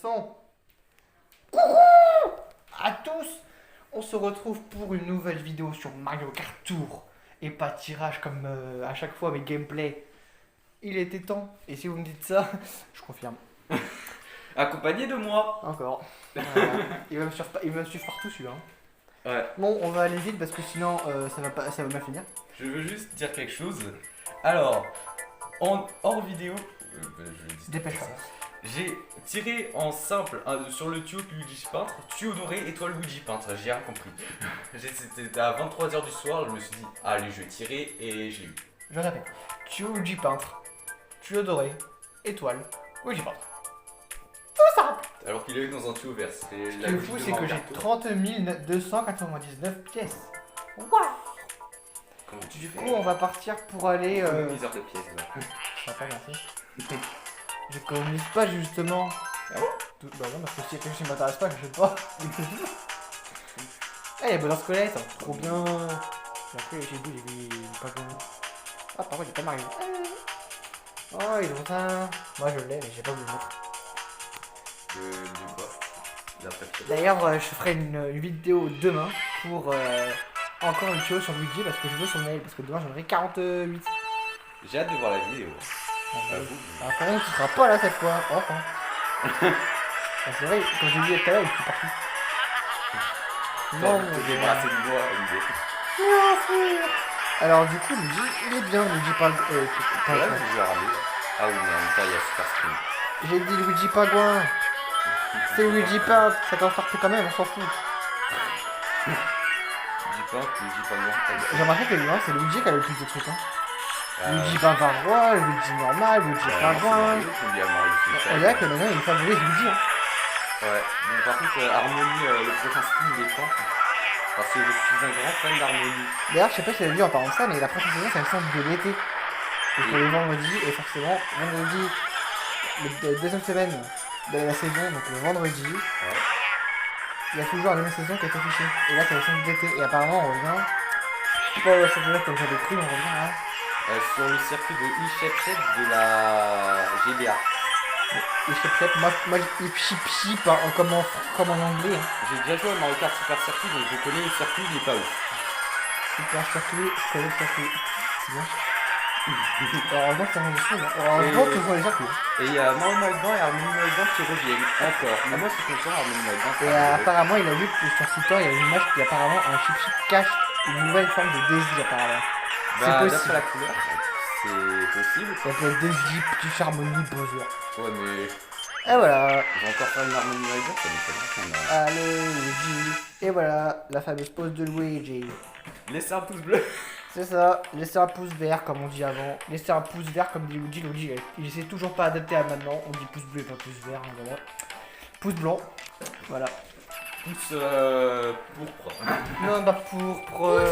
Son. À tous, on se retrouve pour une nouvelle vidéo sur Mario Kart Tour. Et pas tirage comme à chaque fois, mais gameplay. Il était temps, et si vous me dites ça, je confirme. Accompagné de moi. Encore. Il va me suivre partout celui-là. Ouais. Bon, on va aller vite parce que sinon ça va mal finir. Je veux juste dire quelque chose. Alors, hors vidéo, je dis Dépêche-toi. ça. J'ai tiré en simple sur le tuyau Luigi Peintre, tuyau doré, étoile Luigi Peintre, j'ai rien compris. C'était à 23h du soir, je me suis dit, allez, je vais tirer et j'ai eu. Je répète. Tuyau Luigi peintre. Tuyau doré. Étoile. Luigi peintre. Tout simple. Alors qu'il est dans un tuyau vert. Ce qui est fou, c'est que j'ai 30 299 pièces. Waouh. Comment tu Du fais coup, on va partir pour aller. Économiseur de pièces, ouais. Ça va pas, merci. J'économise pas justement. Ah bon? Bah non, parce que s'il y a quelque chose qui m'intéresse pas, je sais pas. Ah, il y a bonheur squelette, trop bien. Après, j'ai vu pas bien. Ah, par contre, j'ai pas Mario. Oh, ils ont ça. Moi, je l'ai, mais j'ai pas voulu le mettre. De quoi? D'après. D'ailleurs, je ferai une vidéo demain pour encore une chose sur Luigi parce que je veux son mail. Parce que demain, j'en aurai 48. J'ai hâte de voir la vidéo. Ah, par contre, tu seras pas là cette fois. Enfin. Ah, c'est vrai, quand j'ai dit tout à l'heure, il suis parti. Non, T'as débarrassé de moi, MD. alors, du coup, Luigi, il est bien, Luigi pas. Ouais, je vais ramener. Ah oui, mais en même temps, il y a Super Screen. J'ai dit Luigi Pagouin. C'est Luigi Paint, ça t'en sort quand même, on s'en fout. Luigi Peintre. J'ai remarqué que lui, c'est Luigi qui a le plus de trucs. Hein. Luigi Bavarois, Luigi normal, Luigi Pagouin. On dirait que maintenant il est favori Luigi. Hein. Ouais, bon, par contre, Harmony, le prochain skin, il est quand? Parce que je suis un grand fan d'Harmony. D'ailleurs, je sais pas si vous avez vu en parlant de ça, mais la prochaine saison, c'est le centre de l'été. Et pour les vendredis, et forcément, vendredi, la deuxième semaine de la saison, donc le vendredi, il y a toujours la même saison qui est affichée. Et là, c'est le centre d'été. Et apparemment, on revient. Pas au centre d'été comme j'avais cru, on revient là. Sur le circuit de Ishepset de la GBA. Et moi Ipchip comme en anglais. Hein. J'ai déjà joué à Mario Kart Super Circuit, donc je connais le circuit, il est pas ouf. Super circuit, je connais le circuit. C'est bien. Heureusement que ça change de choses. Heureusement que ce sont les circuits. Et il y a Mario Maïdan et Harmony Maïdan qui reviennent encore. Mais moi, je suis content, Harmony Maïdan. Et apparemment, il a vu que sur Twitter, il y a une image qui apparemment un Chip cache une nouvelle forme de Daisy apparemment. C'est possible. D'après la couleur, c'est possible. Ça s'appelle Daisy, petit Harmony Bowser. Ouais, mais Et voilà. je vais encore faire une Harmony Maïdan, ça m'étonne. Allez, Luigi. Et voilà, la fameuse pose de Luigi. Laissez un pouce bleu. C'est ça, laissez un pouce vert comme on dit avant. Laissez un pouce vert comme dit Luigi. Luigi, il s'est toujours pas adapté à maintenant. On dit pouce bleu et pas pouce vert. Hein, voilà. Pouce blanc. Voilà. Pouce pourpre. Non, bah pourpre.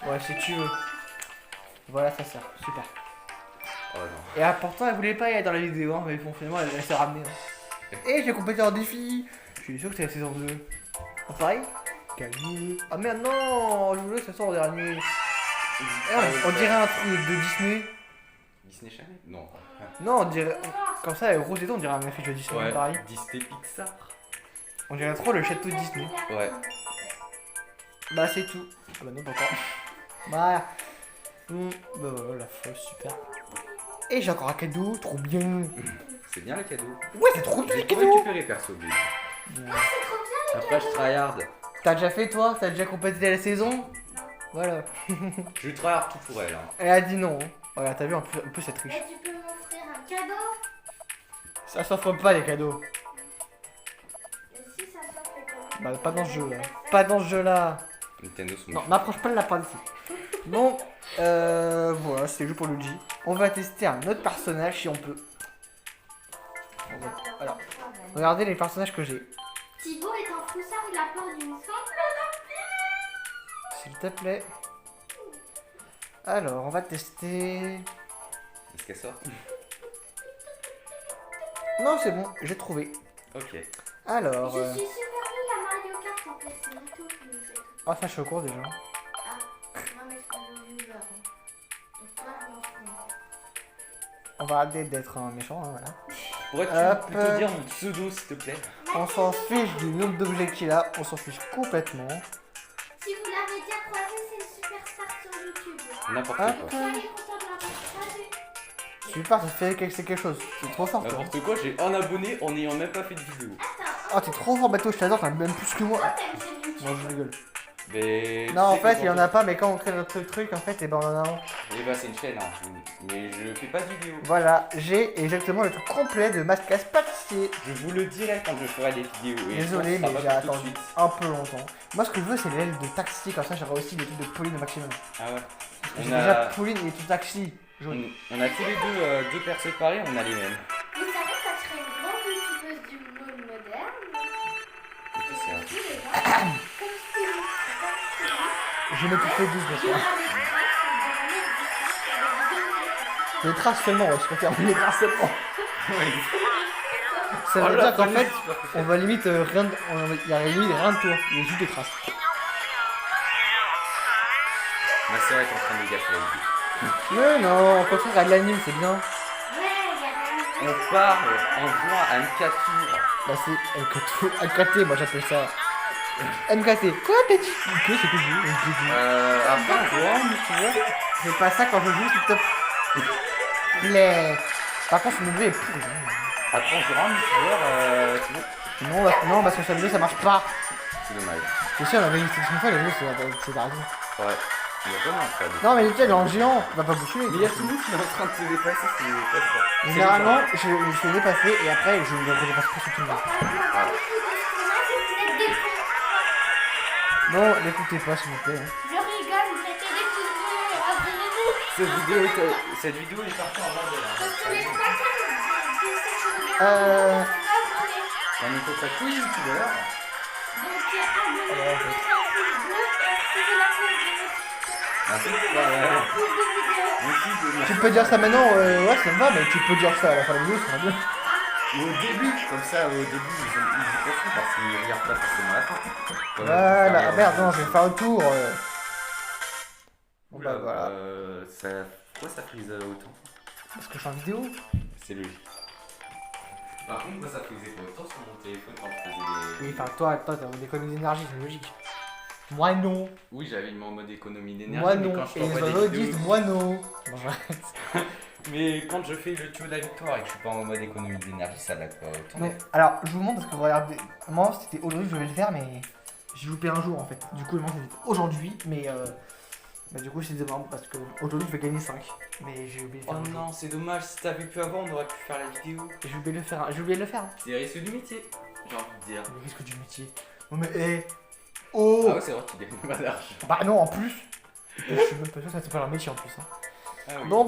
Ouais, si tu veux. Voilà, ça sert. Super. Oh non. Et pourtant, elle voulait pas y aller dans la vidéo, hein, mais bon, finalement, elle s'est ramenée. Hein. Et j'ai complété un défi. Je suis sûr que c'est la saison 2. Ah, pareil. Calme. Ah merde, non, je voulais que ça sorte en dernier. On dirait un truc de Disney. Disney Channel? Non. Non, on dirait. Comme ça, avec Rose et tout, on dirait un affiche de Disney, Ouais, pareil. Disney Pixar. On dirait trop le château de Disney. Ouais. Bah, c'est tout. Ah bah non, pas encore. Voilà. Bah voilà, la fosse, super. Et j'ai encore un cadeau, trop bien. C'est bien le cadeau. Ouais, c'est trop bien J'ai le tout cadeau. récupéré perso. Après, je tryhard. T'as déjà fait toi? T'as déjà complété la saison? Voilà. Je tryhard tout pour elle. Hein. Elle a dit non. Hein. Voilà, t'as vu un peu cette riche. Et tu peux m'offrir un cadeau? Ça s'offre pas les cadeaux. Et si ça s'offre les cadeaux? Bah pas dans ce jeu là. Pas dans ce jeu là. Nintendo sont Non, m'approche pas de la part ici. Bon, voilà, c'était le jeu pour Luigi. On va tester un autre personnage si on peut. Alors, regardez les personnages que j'ai. Thibaut est un foussard, il a peur d'une simple S'il te plaît. Alors, on va tester. Est-ce qu'elle sort? Non, c'est bon, j'ai trouvé. Ok. Alors. Je suis super nulle à Mario Kart en fait, c'est Nato qui me fait tout. Oh, ça, je suis au cours déjà. Ah, non mais je prends le viewer. Donc toi, je m'en fous. On va arrêter d'être un méchant, hein, voilà. Pourrais-tu Hop. plutôt dire mon pseudo s'il te plaît? On s'en fiche du nombre d'objets qu'il a, on s'en fiche complètement. Si vous l'avez déjà croisé, c'est une superstar sur YouTube. N'importe Hop. quoi. Soyez content de l'avoir croisé. Super, c'est quelque chose. T'es trop fort, toi. N'importe quoi, j'ai un abonné en n'ayant même pas fait de vidéo. Oh, t'es trop fort, Bateau, je t'adore, t'en as même plus que moi. Toi, t'aimes cette YouTube. Non, je rigole. Mais. Non, en tu sais fait, que il y en quand a pas, mais quand on crée notre truc, en fait, et ben on en a un. Eh bah, c'est une chaîne, hein. Mais je fais pas de vidéo. Voilà, j'ai exactement le truc complet de Mascas pâtissier. Je vous le dirai quand je ferai des vidéos. Et Désolé, je pense que mais ça j'ai va pas tout de attendu suite. un peu longtemps. Moi, ce que je veux, c'est l'aile de taxi, comme ça, j'aurai aussi les trucs de Pauline au maximum. Ah ouais. J'ai On déjà a, Pauline et tout taxi. Joli. on a tous les deux persos pareils, on a les mêmes. Vous savez que ça serait une grande youtubeuse du monde moderne. Et puis, c'est un- Tous les gens, comme Stevie. Je mets toutes les 12, bien Qui sûr. aura des traces dans l'existence. Les traces seulement, ouais, je préfère les traces seulement. Ça Oh veut là, dire qu'en Pauline, fait, c'est super on va limite rien de... Il y a limite rien de toi, il y a juste des traces. Ma soeur est en train de gaffer la vidéo. Mais non, au contraire, elle l'anime, c'est bien. Ouais, il y a rien. On part en jouant à MK Tour. Bah c'est MKT, moi j'appelle ça. MKT. Quoi t'as dit? Ok, c'est que je dis. Après, on jouant, tu vois. C'est pas ça quand je joue, s'il te plaît. Par contre, son objet est pourri. Après, on jouera un multijoueur, tu vois. Non, non, parce que ça ça marche pas. C'est dommage. C'est sûr, on avait essayé une fois, le jeu, c'est la raison. Ouais. Il y a pas mal ça. Non, mais il est en géant, il va pas boucher. Mais il y a tout le monde qui est en train de se dépasser, c'est pas ça. Généralement, je me fais dépasser et après, je me redépasse pas sur tout le monde. Bon, l'écoutez pas, s'il vous plaît. Hein. Je rigole, mettez des pouces bleus et abonnez-vous. Cette vidéo est partie en bordel. Parce que les 3 quarts de cette vidéo Euh. sont pas abonnés. On est contre tous les youtubeurs. Donc abonnez-vous, mettez un pouce bleu et activez la cloche de notification. Merci. Plus de vidéos. Tu peux dire ça maintenant, ouais, ça me va, mais tu peux dire ça à la fin de la vidéo, ça va bien. Au début, comme ça, au début, ils y pensent parce qu'ils regardent pas forcément la fin. Voilà, ah, merde, non, je vais faire un tour. Bon, Oula, bah voilà. pourquoi ça frise autant? Parce que je suis en vidéo. C'est logique. Par contre, moi ça frisait pas autant sur mon téléphone quand je faisais des. Oui, enfin, toi, t'as des économies d'énergie, c'est logique. Moi non. Oui, j'avais mis en mode économie d'énergie. Moi mais non. quand je Et les t'envoie des autres vidéos- disent moi non. Bon, j'arrête. Mais quand je fais le tuyau de la victoire et que je suis pas en mode économie d'énergie, ça l'a pas autant. Non, alors, je vous montre parce que vous regardez. Moi, c'était aujourd'hui que je vais le faire, mais j'ai loupé un jour en fait. Du coup, le moment c'était aujourd'hui, mais bah, du coup, c'est demain parce que aujourd'hui je vais gagner 5. Mais j'ai oublié de Oh faire. aujourd'hui. non, c'est dommage, si t'avais pu avant, on aurait pu faire la vidéo. J'ai oublié de le faire. J'ai oublié de le faire. C'est risque du métier, j'ai envie de dire. Mais qu'est-ce que du métier? Oh, mais hé! Oh! Ah ouais, c'est vrai, tu gagnes pas d'argent. Bah non, en plus! Je suis même pas sûr que ça s'appelle un métier en plus. Hein. Ah oui. Bon.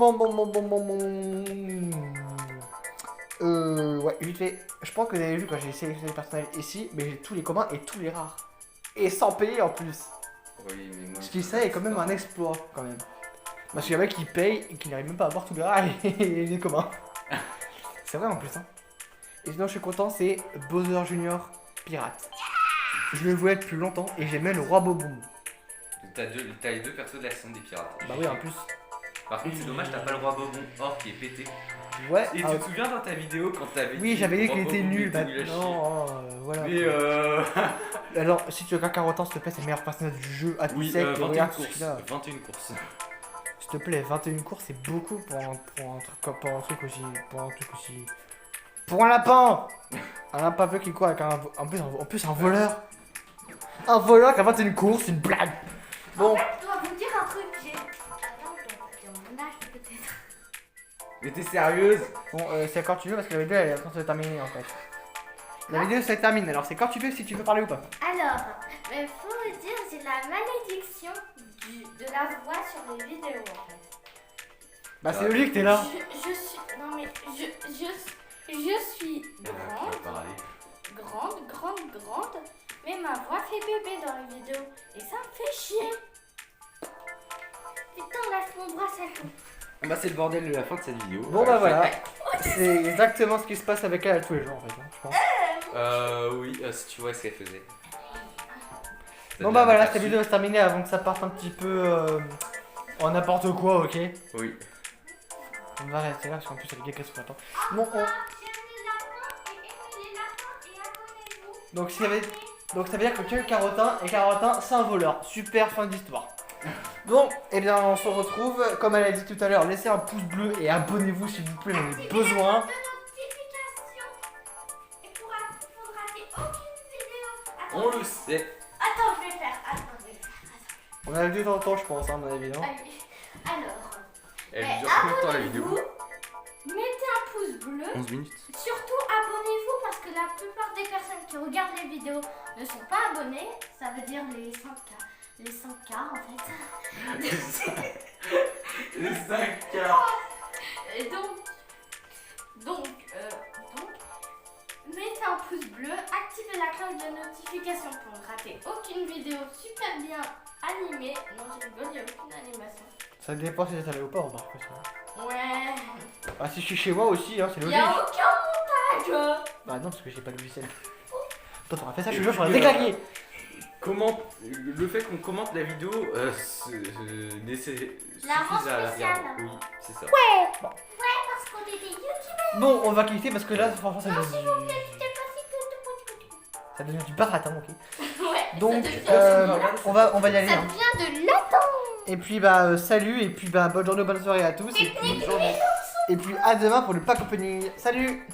Ouais, vite fait. Je pense que vous avez vu quand j'ai sélectionné les personnels ici, mais j'ai tous les communs et tous les rares. Et sans payer en plus. Oui, mais moi. Ce qui ça est quand même un exploit quand même. Parce qu'il y en a qui payent et qui n'arrivent même pas à avoir tous les rares et les communs. C'est vrai en plus hein. Et sinon je suis content, c'est Bowser Junior Pirate. Je le voulais depuis longtemps et j'aimais le roi Boboum. T'as les deux persos de la saison des pirates. Bah oui en plus. Par contre, c'est dommage, t'as pas le roi Bobon or qui est pété. Ouais. Et tu te souviens dans ta vidéo quand t'avais Oui, j'avais dit le qu'il roi était Bobon nul. était nul à chier. Maintenant, voilà. Mais Alors, si tu regardes 40 ans, s'il te plaît, c'est le meilleur personnage du jeu. À tout oui, sec, 21 regarde tout ce courses. qu'il a. 21 courses. S'il te plaît, 21 courses, c'est beaucoup pour un truc aussi. Pour un lapin! Un lapin aveugle qui court avec un. En plus, un voleur. Un voleur qui a 21 courses, c'est une blague. Bon, En fait, je dois vous dire un truc. Attends, je dois pas dire mon âge peut-être. Mais t'es sérieuse? bon c'est quand tu veux parce que la vidéo elle est en train de se terminer en fait. La vidéo se termine, alors c'est quand tu veux si tu veux parler ou pas. Alors, il faut vous dire, j'ai la malédiction de la voix sur les vidéos en fait. Bah, c'est logique, t'es là. Je suis. Non mais je suis grande, mais ma voix fait bébé dans les vidéos. Et ça me fait chier. Putain, lâche mon bras, ça tombe. Bah, c'est le bordel de la fin de cette vidéo. Bon bah voilà, c'est exactement ce qui se passe avec elle tous les jours en fait, hein, je pense. Oui, si tu vois ce qu'elle faisait. Bon bah voilà, cette vidéo va se terminer avant que ça parte un petit peu en n'importe quoi, ok? Oui. On va rester là parce qu'en plus il y a des gars qui sont contents. Bon, Donc ça veut dire que tu as eu Carotin, et Carotin c'est un voleur. Super, fin d'histoire. Donc, eh bien on se retrouve, comme elle a dit tout à l'heure, laissez un pouce bleu et abonnez-vous s'il vous plaît, on a besoin. De notification. Et pour rater aucune vidéo. On le sait. Attends, je vais faire. On a le deux dans le temps je pense, hein, à mon avis, non? Allez. Alors, Elle mais dure combien de temps la vidéo? abonnez-vous, mettez un pouce bleu. 11 minutes. Surtout abonnez-vous parce que la plupart des personnes qui regardent les vidéos ne sont pas abonnées. Ça veut dire les 5K. Les 5K en fait. Les 5K. Et donc, mettez un pouce bleu, activez la cloche de notification pour ne rater aucune vidéo super bien animée. Non, je rigole, il n'y a aucune animation. Ça dépend si c'est à l'aéroport ou pas. Parce que- Ouais. Ah si je suis chez moi aussi, hein, c'est Il n'y logique. a aucun montage. Bah non, parce que j'ai pas de logiciel. Toi t'auras fait ça, je suis sûr, j'aurais déclaqué. Le fait qu'on commente la vidéo suffit rend à la spéciale. regarder. Oui, c'est ça. Parce qu'on est des youtubeurs. Bon, on va quitter parce que là, franchement, ça devient S'il vous plaît, dites pas ça devient du baratin, ok. Ouais. Donc, ça devient- on va y aller. ça Hein. devient de l'attente. Et puis, bah, salut, et puis, bah, bonne journée, bonne soirée à tous. Et puis à demain pour le pack opening. Salut!